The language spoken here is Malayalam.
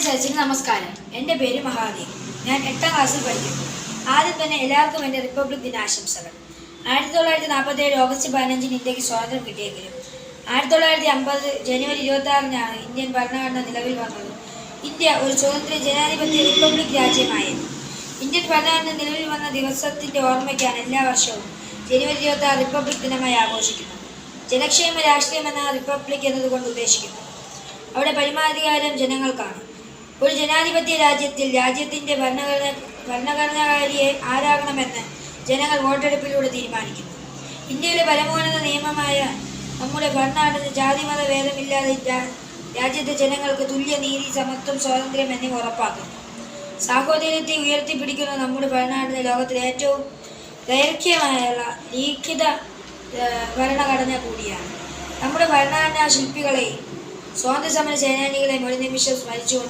സച്ചിന് നമസ്കാരം. എൻ്റെ പേര് മഹാദേവ്. ഞാൻ 8ാം ക്ലാസ്സിൽ പഠിക്കുന്നു. ആദ്യം തന്നെ എല്ലാവർക്കും എൻ്റെ റിപ്പബ്ലിക് ദിനാശംസകൾ. 1947 ഓഗസ്റ്റ് 15 ഇന്ത്യക്ക് സ്വാതന്ത്ര്യം കിട്ടിയെങ്കിലും 1950 ജനുവരി 26 ഇന്ത്യൻ ഭരണഘടന നിലവിൽ വന്നത്. ഇന്ത്യ ഒരു സ്വതന്ത്ര ജനാധിപത്യ റിപ്പബ്ലിക് രാജ്യമായിരുന്നു. ഇന്ത്യൻ ഭരണഘടന നിലവിൽ വന്ന ദിവസത്തിൻ്റെ ഓർമ്മയ്ക്കാണ് എല്ലാ വർഷവും ജനുവരി 26 റിപ്പബ്ലിക് ദിനമായി ആഘോഷിക്കുന്നത്. ജനക്ഷേമ രാഷ്ട്രീയം എന്ന റിപ്പബ്ലിക് എന്നതുകൊണ്ട് ഉദ്ദേശിക്കുന്നു അവിടെ പരമാധികാരം ജനങ്ങൾക്കാണ്. ഒരു ജനാധിപത്യ രാജ്യത്തിൽ രാജ്യത്തിൻ്റെ ഭരണഘടനാകാരിയെ ആരാകണമെന്ന് ജനങ്ങൾ വോട്ടെടുപ്പിലൂടെ തീരുമാനിക്കുന്നു. ഇന്ത്യയിലെ പരമോന്നത നിയമമായ നമ്മുടെ ഭരണഘടന ജാതിമത ഭേദമില്ലാതെ രാജ്യത്തെ ജനങ്ങൾക്ക് തുല്യ നീതി, സമത്വം, സ്വാതന്ത്ര്യം എന്നിവ ഉറപ്പാക്കുന്നു. സാഹോദര്യത്തെ ഉയർത്തിപ്പിടിക്കുന്ന നമ്മുടെ ഭരണഘടന ലോകത്തിലെ ഏറ്റവും ദൈർഘ്യമായുള്ള ലിഖിത ഭരണഘടന കൂടിയാണ്. നമ്മുടെ ഭരണഘടനാ ശില്പികളെയും സ്വാതന്ത്ര്യ സമര സേനാനികളെയും ഒരു നിമിഷം സ്മരിച്ചുകൊണ്ട്